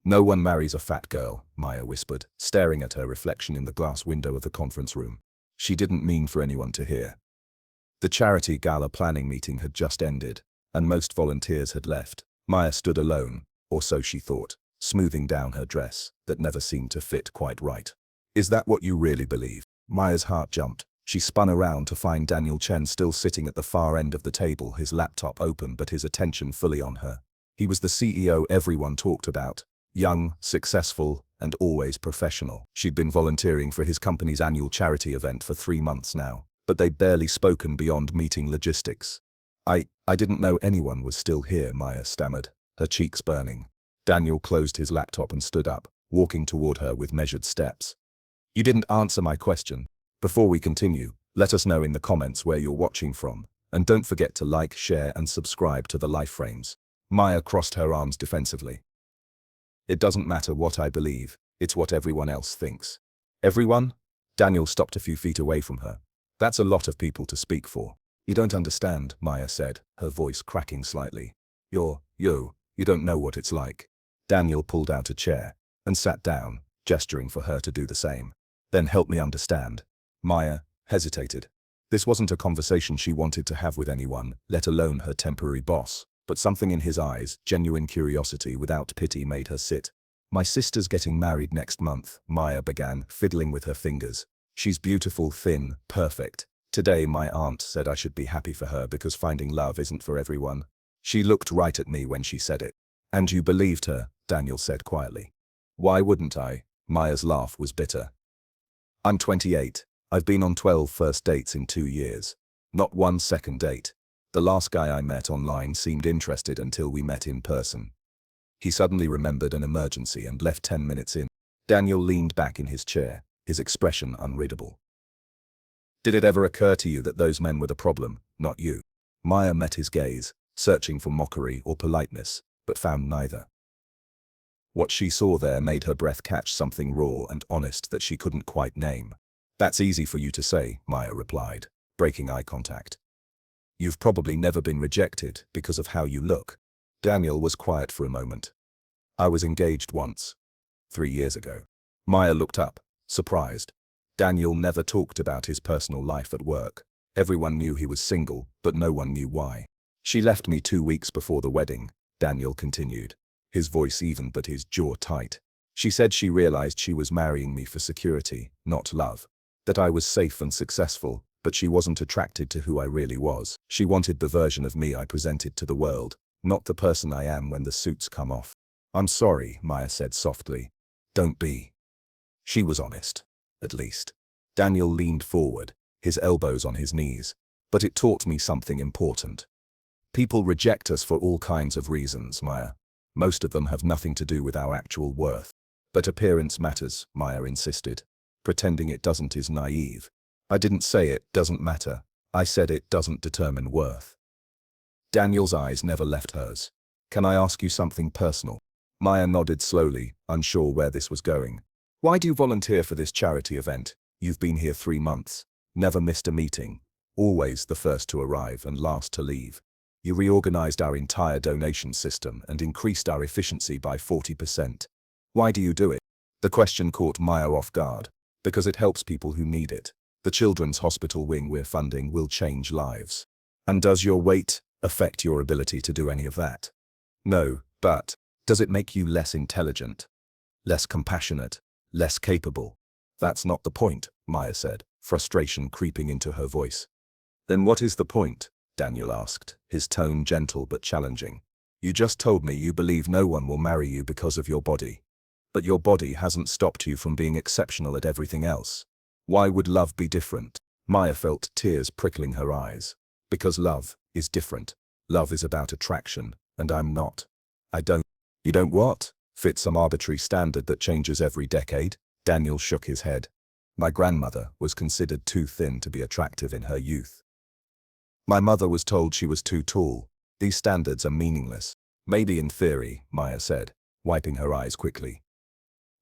No one marries a fat girl, Maya whispered, staring at her reflection in the glass window of the conference room. She didn't mean for anyone to hear. The charity gala planning meeting had just ended, and most volunteers had left. Maya stood alone, or so she thought, smoothing down her dress that never seemed to fit quite right. Is that what you really believe? Maya's heart jumped. She spun around to find Daniel Chen still sitting at the far end of the table, his laptop open but his attention fully on her. He was the CEO everyone talked about. Young, successful, and always professional. She'd been volunteering for his company's annual charity event for 3 months now, but they'd barely spoken beyond meeting logistics. I didn't know anyone was still here, Maya stammered, her cheeks burning. Daniel closed his laptop and stood up, walking toward her with measured steps. You didn't answer my question. Before we continue, let us know in the comments where you're watching from, and don't forget to like, share, and subscribe to the Life Frames. Maya crossed her arms defensively. It doesn't matter what I believe, it's what everyone else thinks. Everyone? Daniel stopped a few feet away from her. That's a lot of people to speak for. You don't understand, Maya said, her voice cracking slightly. You don't know what it's like. Daniel pulled out a chair and sat down, gesturing for her to do the same. Then help me understand. Maya hesitated. This wasn't a conversation she wanted to have with anyone, let alone her temporary boss, but something in his eyes, genuine curiosity without pity, made her sit. My sister's getting married next month, Maya began, fiddling with her fingers. She's beautiful, thin, perfect. Today my aunt said I should be happy for her because finding love isn't for everyone. She looked right at me when she said it. And you believed her, Daniel said quietly. Why wouldn't I? Maya's laugh was bitter. I'm 28. I've been on 12 first dates in 2 years. Not one second date. The last guy I met online seemed interested until we met in person. He suddenly remembered an emergency and left 10 minutes in. Daniel leaned back in his chair, his expression unreadable. Did it ever occur to you that those men were the problem, not you? Maya met his gaze, searching for mockery or politeness, but found neither. What she saw there made her breath catch, something raw and honest that she couldn't quite name. That's easy for you to say, Maya replied, breaking eye contact. You've probably never been rejected because of how you look. Daniel was quiet for a moment. I was engaged once. 3 years ago. Maya looked up, surprised. Daniel never talked about his personal life at work. Everyone knew he was single, but no one knew why. She left me 2 weeks before the wedding, Daniel continued, his voice even but his jaw tight. She said she realized she was marrying me for security, not love. That I was safe and successful, but she wasn't attracted to who I really was. She wanted the version of me I presented to the world, not the person I am when the suits come off. I'm sorry, Maya said softly. Don't be. She was honest. At least. Daniel leaned forward, his elbows on his knees. But it taught me something important. People reject us for all kinds of reasons, Maya. Most of them have nothing to do with our actual worth. But appearance matters, Maya insisted. Pretending it doesn't is naive. I didn't say it doesn't matter. I said it doesn't determine worth. Daniel's eyes never left hers. Can I ask you something personal? Maya nodded slowly, unsure where this was going. Why do you volunteer for this charity event? You've been here 3 months. Never missed a meeting. Always the first to arrive and last to leave. You reorganized our entire donation system and increased our efficiency by 40%. Why do you do it? The question caught Maya off guard. Because it helps people who need it. The children's hospital wing we're funding will change lives. And does your weight affect your ability to do any of that? No, but does it make you less intelligent? Less compassionate? Less capable? That's not the point, Maya said, frustration creeping into her voice. Then what is the point? Daniel asked, his tone gentle but challenging. You just told me you believe no one will marry you because of your body. But your body hasn't stopped you from being exceptional at everything else. Why would love be different? Maya felt tears prickling her eyes. Because love is different. Love is about attraction, and I'm not. You don't what? Fit some arbitrary standard that changes every decade? Daniel shook his head. My grandmother was considered too thin to be attractive in her youth. My mother was told she was too tall. These standards are meaningless. Maybe in theory, Maya said, wiping her eyes quickly.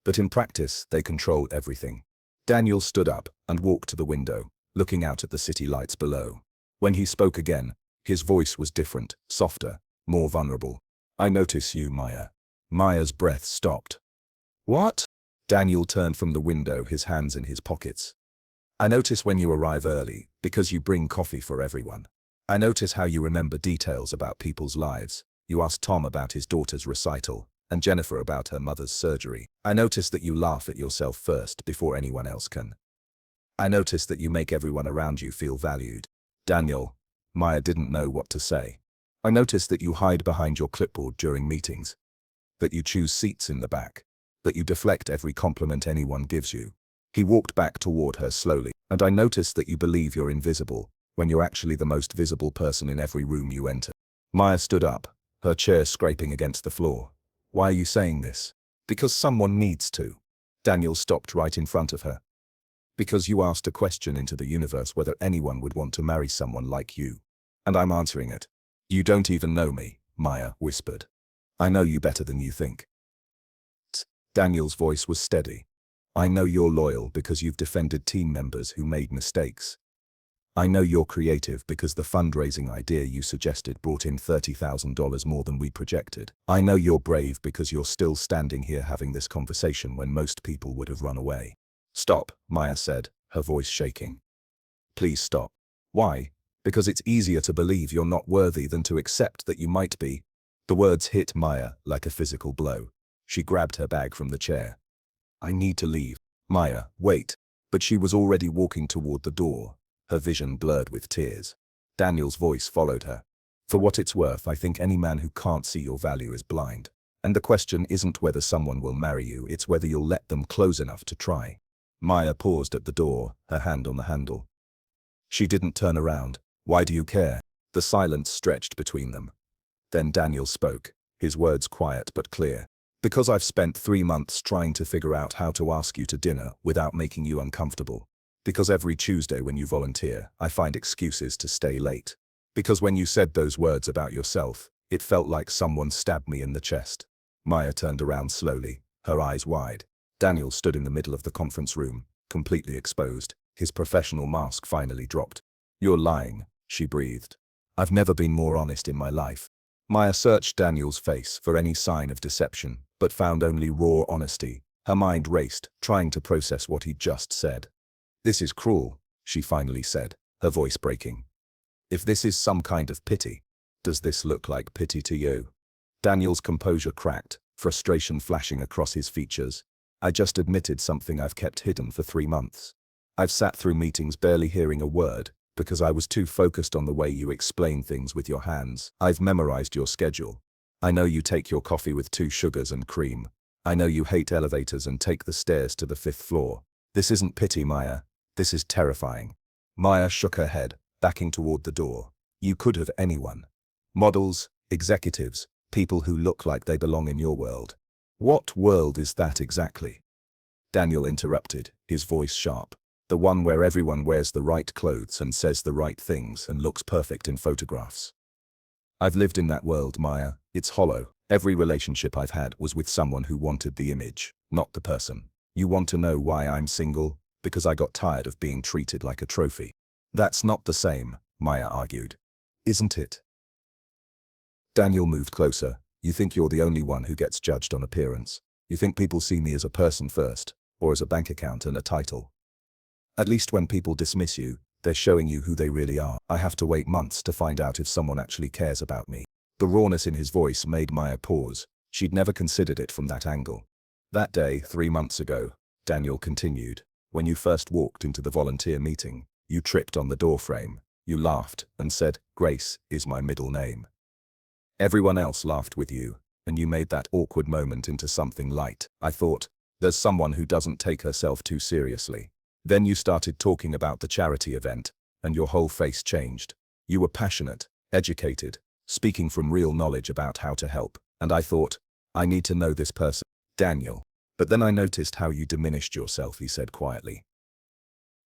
But in practice, they control everything. Daniel stood up and walked to the window, looking out at the city lights below. When he spoke again, his voice was different, softer, more vulnerable. I notice you, Maya. Maya's breath stopped. What? Daniel turned from the window, his hands in his pockets. I notice when you arrive early, because you bring coffee for everyone. I notice how you remember details about people's lives. You ask Tom about his daughter's recital, and Jennifer about her mother's surgery. I notice that you laugh at yourself first before anyone else can. I notice that you make everyone around you feel valued. Daniel, Maya didn't know what to say. I notice that you hide behind your clipboard during meetings. That you choose seats in the back. That you deflect every compliment anyone gives you. He walked back toward her slowly. And I notice that you believe you're invisible, when you're actually the most visible person in every room you enter. Maya stood up, her chair scraping against the floor. Why are you saying this? Because someone needs to. Daniel stopped right in front of her. Because you asked a question into the universe whether anyone would want to marry someone like you. And I'm answering it. You don't even know me, Maya whispered. I know you better than you think. Daniel's voice was steady. I know you're loyal because you've defended team members who made mistakes. I know you're creative because the fundraising idea you suggested brought in $30,000 more than we projected. I know you're brave because you're still standing here having this conversation when most people would have run away. Stop, Maya said, her voice shaking. Please stop. Why? Because it's easier to believe you're not worthy than to accept that you might be. The words hit Maya like a physical blow. She grabbed her bag from the chair. I need to leave. Maya, wait. But she was already walking toward the door, her vision blurred with tears. Daniel's voice followed her. For what it's worth, I think any man who can't see your value is blind. And the question isn't whether someone will marry you, it's whether you'll let them close enough to try. Maya paused at the door, her hand on the handle. She didn't turn around. Why do you care? The silence stretched between them. Then Daniel spoke, his words quiet but clear. Because I've spent 3 months trying to figure out how to ask you to dinner without making you uncomfortable. Because every Tuesday when you volunteer, I find excuses to stay late. Because when you said those words about yourself, it felt like someone stabbed me in the chest. Maya turned around slowly, her eyes wide. Daniel stood in the middle of the conference room, completely exposed, his professional mask finally dropped. You're lying, she breathed. I've never been more honest in my life. Maya searched Daniel's face for any sign of deception, but found only raw honesty. Her mind raced, trying to process what he'd just said. This is cruel, she finally said, her voice breaking. If this is some kind of pity, does this look like pity to you? Daniel's composure cracked, frustration flashing across his features. I just admitted something I've kept hidden for 3 months. I've sat through meetings barely hearing a word, because I was too focused on the way you explain things with your hands. I've memorized your schedule. I know you take your coffee with 2 sugars and cream. I know you hate elevators and take the stairs to the 5th floor. This isn't pity, Maya. This is terrifying. Maya shook her head, backing toward the door. You could have anyone. Models, executives, people who look like they belong in your world. What world is that exactly? Daniel interrupted, his voice sharp. The one where everyone wears the right clothes and says the right things and looks perfect in photographs. I've lived in that world, Maya. It's hollow. Every relationship I've had was with someone who wanted the image, not the person. You want to know why I'm single? Because I got tired of being treated like a trophy. That's not the same, Maya argued. Isn't it? Daniel moved closer. You think you're the only one who gets judged on appearance. You think people see me as a person first, or as a bank account and a title. At least when people dismiss you, they're showing you who they really are. I have to wait months to find out if someone actually cares about me. The rawness in his voice made Maya pause. She'd never considered it from that angle. That day, 3 months ago, Daniel continued, when you first walked into the volunteer meeting, you tripped on the doorframe. You laughed and said, Grace is my middle name. Everyone else laughed with you, and you made that awkward moment into something light. I thought, there's someone who doesn't take herself too seriously. Then you started talking about the charity event, and your whole face changed. You were passionate, educated, speaking from real knowledge about how to help, and I thought, I need to know this person, Daniel. But then I noticed how you diminished yourself, he said quietly.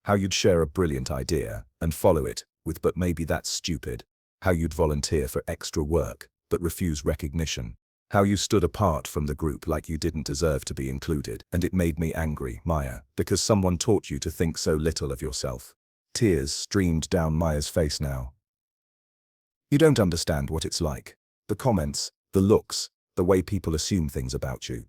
How you'd share a brilliant idea and follow it with but maybe that's stupid. How you'd volunteer for extra work but refuse recognition. How you stood apart from the group like you didn't deserve to be included. And it made me angry, Maya, because someone taught you to think so little of yourself. Tears streamed down Maya's face now. You don't understand what it's like. The comments, the looks, The way people assume things about you.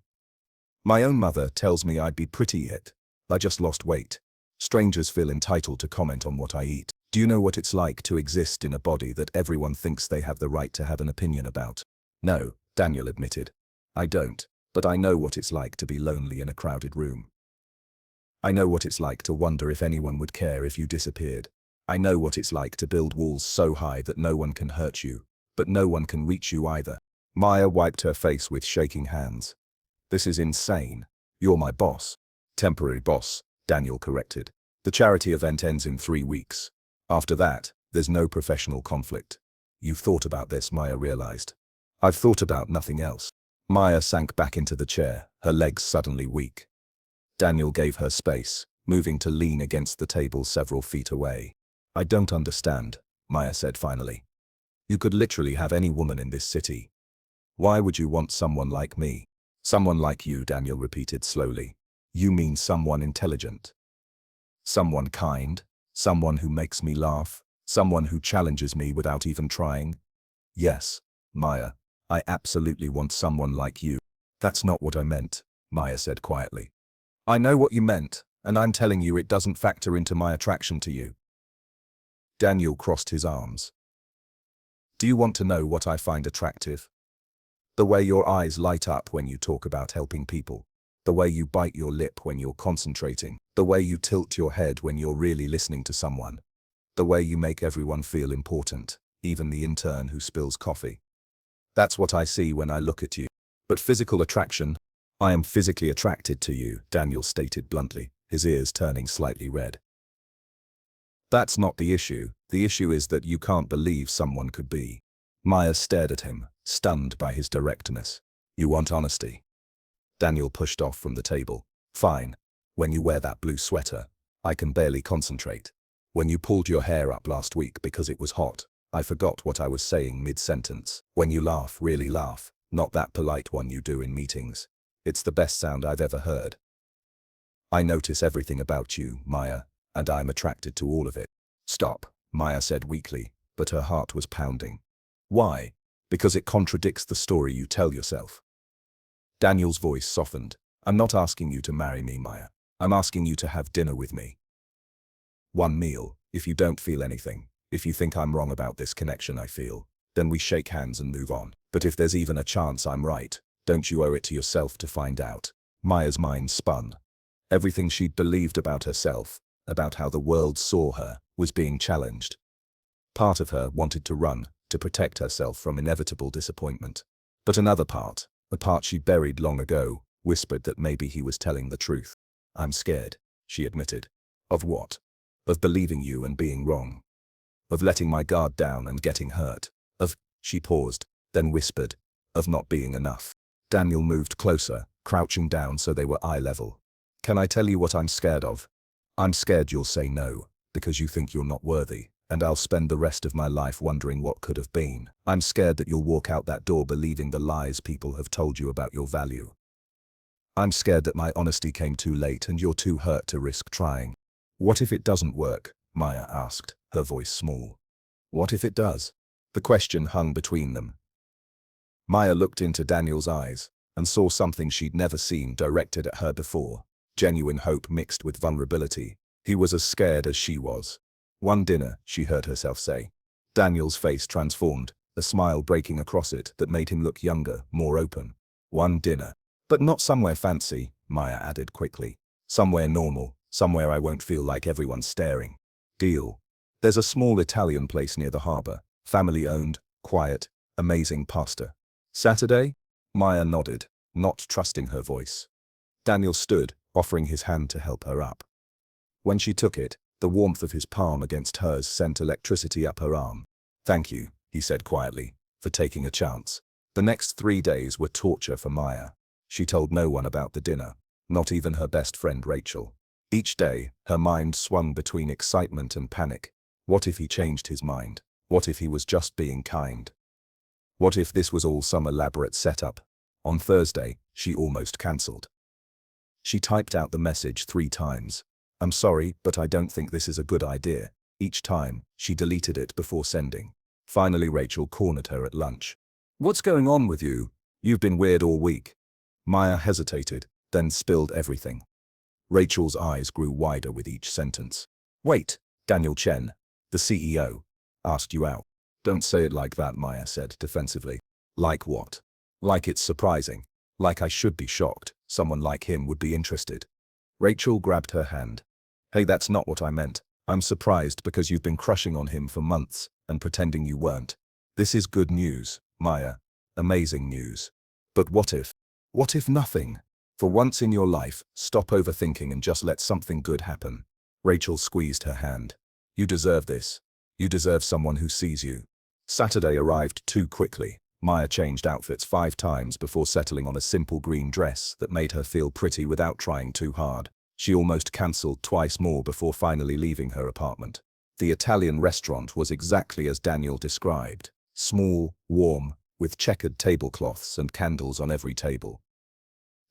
My own mother tells me I'd be pretty yet. I just lost weight. Strangers feel entitled to comment on what I eat. Do you know what it's like to exist in a body that everyone thinks they have the right to have an opinion about? No, Daniel admitted. I don't, but I know what it's like to be lonely in a crowded room. I know what it's like to wonder if anyone would care if you disappeared. I know what it's like to build walls so high that no one can hurt you, but no one can reach you either. Maya wiped her face with shaking hands. This is insane. You're my boss. Temporary boss, Daniel corrected. The charity event ends in 3 weeks. After that, there's no professional conflict. You've thought about this, Maya realized. I've thought about nothing else. Maya sank back into the chair, her legs suddenly weak. Daniel gave her space, moving to lean against the table several feet away. I don't understand, Maya said finally. You could literally have any woman in this city. Why would you want someone like me? Someone like you, Daniel repeated slowly. You mean someone intelligent? Someone kind? Someone who makes me laugh? Someone who challenges me without even trying? Yes, Maya, I absolutely want someone like you. That's not what I meant, Maya said quietly. I know what you meant, and I'm telling you it doesn't factor into my attraction to you. Daniel crossed his arms. Do you want to know what I find attractive? The way your eyes light up when you talk about helping people. The way you bite your lip when you're concentrating. The way you tilt your head when you're really listening to someone. The way you make everyone feel important, even the intern who spills coffee. That's what I see when I look at you. But physical attraction, I am physically attracted to you, Daniel stated bluntly, his ears turning slightly red. That's not the issue. The issue is that you can't believe someone could be. Maya stared at him, stunned by his directness. You want honesty? Daniel pushed off from the table. Fine. When you wear that blue sweater, I can barely concentrate. When you pulled your hair up last week because it was hot, I forgot what I was saying mid-sentence. When you laugh, really laugh, not that polite one you do in meetings. It's the best sound I've ever heard. I notice everything about you, Maya, and I'm attracted to all of it. Stop, Maya said weakly, but her heart was pounding. Why? Because it contradicts the story you tell yourself. Daniel's voice softened. I'm not asking you to marry me, Maya. I'm asking you to have dinner with me. One meal. If you don't feel anything, if you think I'm wrong about this connection I feel, then we shake hands and move on. But if there's even a chance I'm right, don't you owe it to yourself to find out? Maya's mind spun. Everything she'd believed about herself, about how the world saw her, was being challenged. Part of her wanted to run, to protect herself from inevitable disappointment. But another part, the part she buried long ago, whispered that maybe he was telling the truth. I'm scared, she admitted. Of what? Of believing you and being wrong. Of letting my guard down and getting hurt. She paused, then whispered, of not being enough. Daniel moved closer, crouching down so they were eye level. Can I tell you what I'm scared of? I'm scared you'll say no, because you think you're not worthy, and I'll spend the rest of my life wondering what could have been. I'm scared that you'll walk out that door believing the lies people have told you about your value. I'm scared that my honesty came too late and you're too hurt to risk trying. What if it doesn't work? Maya asked, her voice small. What if it does? The question hung between them. Maya looked into Daniel's eyes and saw something she'd never seen directed at her before. Genuine hope mixed with vulnerability. He was as scared as she was. One dinner, she heard herself say. Daniel's face transformed, a smile breaking across it that made him look younger, more open. One dinner. But not somewhere fancy, Maya added quickly. Somewhere normal, somewhere I won't feel like everyone's staring. Deal. There's a small Italian place near the harbor, family-owned, quiet, amazing pasta. Saturday? Maya nodded, not trusting her voice. Daniel stood, offering his hand to help her up. When she took it, the warmth of his palm against hers sent electricity up her arm. Thank you, he said quietly, for taking a chance. The next 3 days were torture for Maya. She told no one about the dinner, not even her best friend Rachel. Each day, her mind swung between excitement and panic. What if he changed his mind? What if he was just being kind? What if this was all some elaborate setup? On Thursday, she almost cancelled. She typed out the message 3 times. I'm sorry, but I don't think this is a good idea. Each time, she deleted it before sending. Finally, Rachel cornered her at lunch. What's going on with you? You've been weird all week. Maya hesitated, then spilled everything. Rachel's eyes grew wider with each sentence. Wait, Daniel Chen, the CEO, asked you out. Don't say it like that, Maya said defensively. Like what? Like it's surprising. Like I should be shocked. Someone like him would be interested. Rachel grabbed her hand. Hey, that's not what I meant. I'm surprised because you've been crushing on him for months and pretending you weren't. This is good news, Maya. Amazing news. But what if? What if nothing? For once in your life, stop overthinking and just let something good happen. Rachel squeezed her hand. You deserve this. You deserve someone who sees you. Saturday arrived too quickly. Maya changed outfits 5 times before settling on a simple green dress that made her feel pretty without trying too hard. She almost cancelled twice more before finally leaving her apartment. The Italian restaurant was exactly as Daniel described. Small, warm, with checkered tablecloths and candles on every table.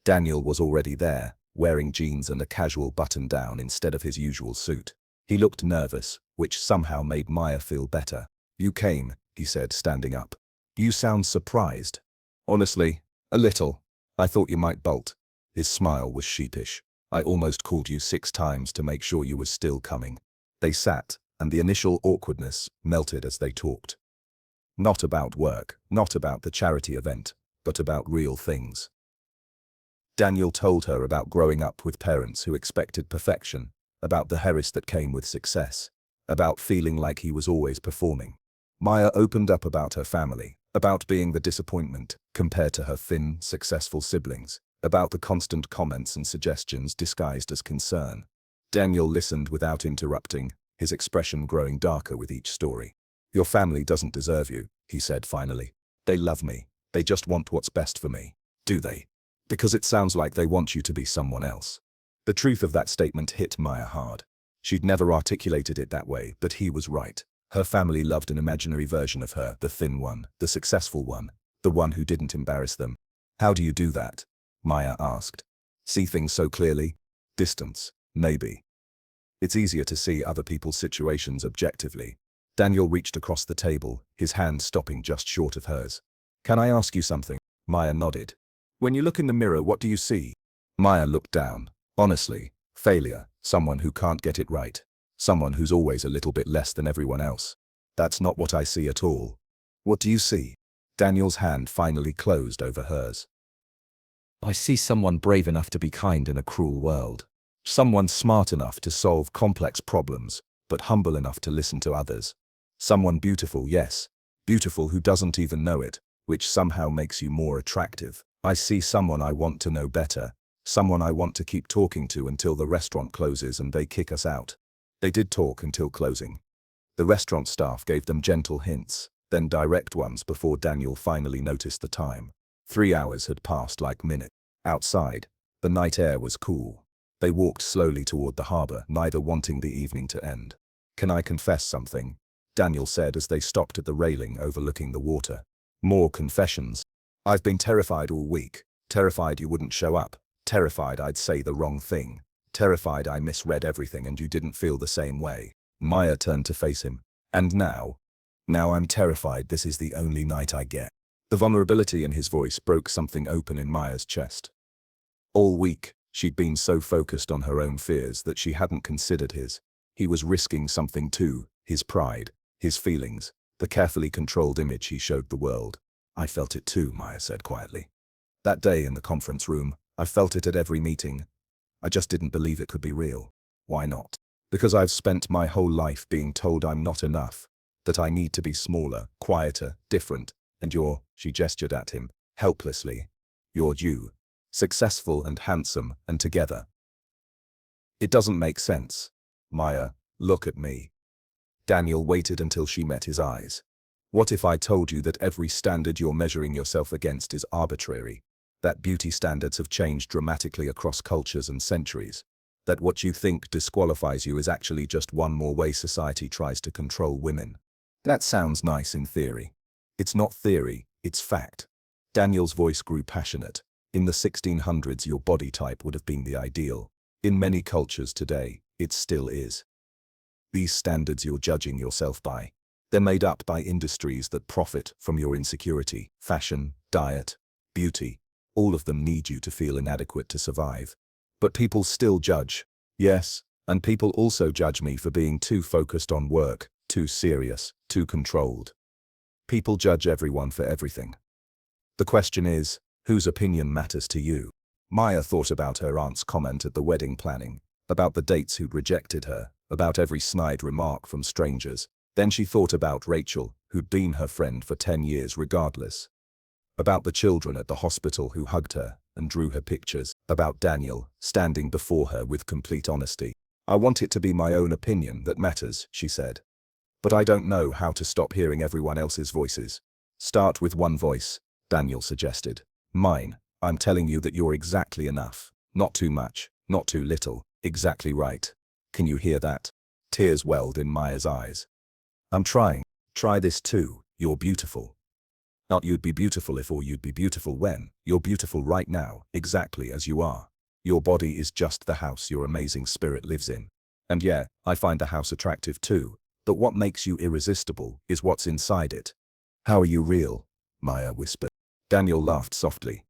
Daniel was already there, wearing jeans and a casual button-down instead of his usual suit. He looked nervous, which somehow made Maya feel better. You came, he said, standing up. You sound surprised. Honestly, a little. I thought you might bolt. His smile was sheepish. I almost called you 6 times to make sure you were still coming. They sat, and the initial awkwardness melted as they talked. Not about work, not about the charity event, but about real things. Daniel told her about growing up with parents who expected perfection, about the harass that came with success, about feeling like he was always performing. Maya opened up about her family, about being the disappointment compared to her thin, successful siblings, about the constant comments and suggestions disguised as concern. Daniel listened without interrupting, his expression growing darker with each story. Your family doesn't deserve you, he said finally. They love me. They just want what's best for me. Do they? Because it sounds like they want you to be someone else. The truth of that statement hit Maya hard. She'd never articulated it that way, but he was right. Her family loved an imaginary version of her, the thin one, the successful one, the one who didn't embarrass them. How do you do that? Maya asked. See things so clearly? Distance, maybe. It's easier to see other people's situations objectively. Daniel reached across the table, his hand stopping just short of hers. Can I ask you something? Maya nodded. When you look in the mirror, what do you see? Maya looked down. Honestly, failure, someone who can't get it right. Someone who's always a little bit less than everyone else. That's not what I see at all. What do you see? Daniel's hand finally closed over hers. I see someone brave enough to be kind in a cruel world. Someone smart enough to solve complex problems, but humble enough to listen to others. Someone beautiful, yes. Beautiful who doesn't even know it, which somehow makes you more attractive. I see someone I want to know better. Someone I want to keep talking to until the restaurant closes and they kick us out. They did talk until closing. The restaurant staff gave them gentle hints, then direct ones before Daniel finally noticed the time. 3 hours had passed like minutes. Outside, the night air was cool. They walked slowly toward the harbor, neither wanting the evening to end. Can I confess something? Daniel said as they stopped at the railing overlooking the water. More confessions. I've been terrified all week. Terrified you wouldn't show up. Terrified I'd say the wrong thing. Terrified I misread everything and you didn't feel the same way. Maya turned to face him. And now? Now I'm terrified this is the only night I get. The vulnerability in his voice broke something open in Maya's chest. All week, she'd been so focused on her own fears that she hadn't considered his. He was risking something too, his pride, his feelings, the carefully controlled image he showed the world. I felt it too, Maya said quietly. That day in the conference room, I felt it at every meeting. I just didn't believe it could be real. Why not? Because I've spent my whole life being told I'm not enough, that I need to be smaller, quieter, different, and she gestured at him, helplessly. You're you. Successful and handsome and together. It doesn't make sense. Maya, look at me. Daniel waited until she met his eyes. What if I told you that every standard you're measuring yourself against is arbitrary? That beauty standards have changed dramatically across cultures and centuries? That what you think disqualifies you is actually just one more way society tries to control women? That sounds nice in theory. It's not theory, it's fact. Daniel's voice grew passionate. In the 1600s, your body type would have been the ideal. In many cultures today, it still is. These standards you're judging yourself by, they're made up by industries that profit from your insecurity: fashion, diet, beauty. All of them need you to feel inadequate to survive. But people still judge. Yes, and people also judge me for being too focused on work, too serious, too controlled. People judge everyone for everything. The question is, whose opinion matters to you? Maya thought about her aunt's comment at the wedding planning, about the dates who'd rejected her, about every snide remark from strangers. Then she thought about Rachel, who'd been her friend for 10 years regardless. About the children at the hospital who hugged her and drew her pictures. About Daniel, standing before her with complete honesty. I want it to be my own opinion that matters, she said. But I don't know how to stop hearing everyone else's voices. Start with one voice, Daniel suggested. Mine. I'm telling you that you're exactly enough. Not too much, not too little, exactly right. Can you hear that? Tears welled in Maya's eyes. I'm trying. Try this too. You're beautiful. Not you'd be beautiful if or you'd be beautiful when. You're beautiful right now, exactly as you are. Your body is just the house your amazing spirit lives in. And yeah, I find the house attractive too. But what makes you irresistible is what's inside it. How are you real? Maya whispered. Daniel laughed softly.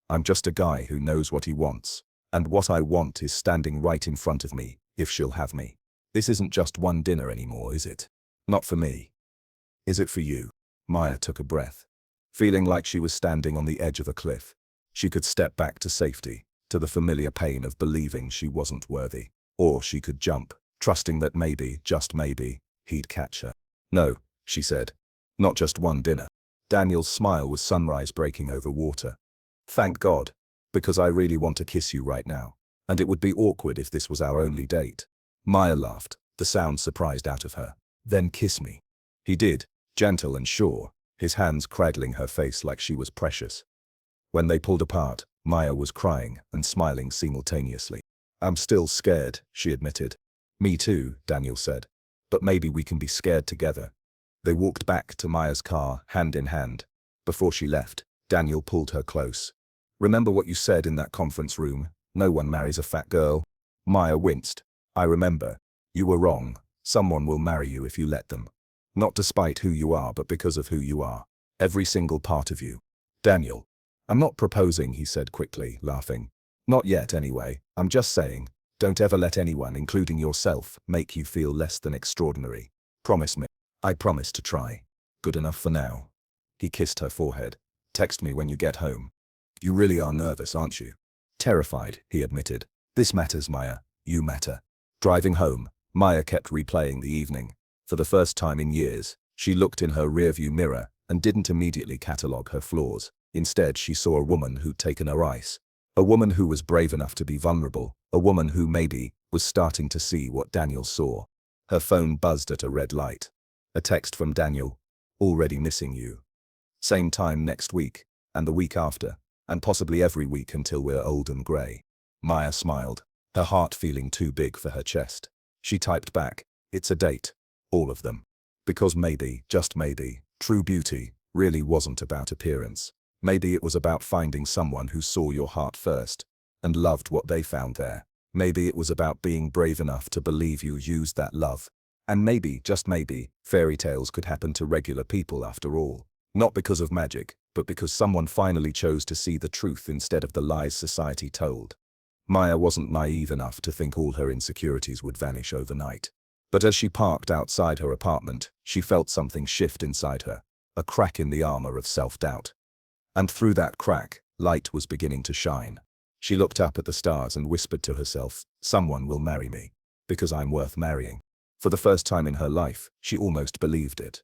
I'm just a guy who knows what he wants. And what I want is standing right in front of me, if she'll have me. This isn't just one dinner anymore, is it? Not for me. Is it for you? Maya took a breath. Feeling like she was standing on the edge of a cliff. She could step back to safety, to the familiar pain of believing she wasn't worthy. Or she could jump, trusting that maybe, just maybe, he'd catch her. No, she said. Not just one dinner. Daniel's smile was sunrise breaking over water. Thank God, because I really want to kiss you right now. And it would be awkward if this was our only date. Maya laughed, the sound surprised out of her. Then kiss me. He did, gentle and sure, his hands cradling her face like she was precious. When they pulled apart, Maya was crying and smiling simultaneously. I'm still scared, she admitted. Me too, Daniel said. But maybe we can be scared together. They walked back to Maya's car, hand in hand. Before she left, Daniel pulled her close. Remember what you said in that conference room? No one marries a fat girl. Maya winced. I remember. You were wrong. Someone will marry you if you let them. Not despite who you are, but because of who you are. Every single part of you. Daniel. I'm not proposing, he said quickly, laughing. Not yet anyway. I'm just saying, don't ever let anyone, including yourself, make you feel less than extraordinary. Promise me. I promise to try. Good enough for now. He kissed her forehead. Text me when you get home. You really are nervous, aren't you? Terrified, he admitted. This matters, Maya. You matter. Driving home, Maya kept replaying the evening. For the first time in years, she looked in her rearview mirror and didn't immediately catalogue her flaws. Instead, she saw a woman who'd taken her ice. A woman who was brave enough to be vulnerable. A woman who maybe was starting to see what Daniel saw. Her phone buzzed at a red light. A text from Daniel. Already missing you. Same time next week, and the week after, and possibly every week until we're old and grey. Maya smiled, her heart feeling too big for her chest. She typed back, it's a date. All of them. Because maybe, just maybe, true beauty really wasn't about appearance. Maybe it was about finding someone who saw your heart first and loved what they found there. Maybe it was about being brave enough to believe you used that love. And maybe, just maybe, fairy tales could happen to regular people after all. Not because of magic, but because someone finally chose to see the truth instead of the lies society told. Maya wasn't naive enough to think all her insecurities would vanish overnight. But as she parked outside her apartment, she felt something shift inside her, a crack in the armor of self-doubt. And through that crack, light was beginning to shine. She looked up at the stars and whispered to herself, someone will marry me, because I'm worth marrying. For the first time in her life, she almost believed it.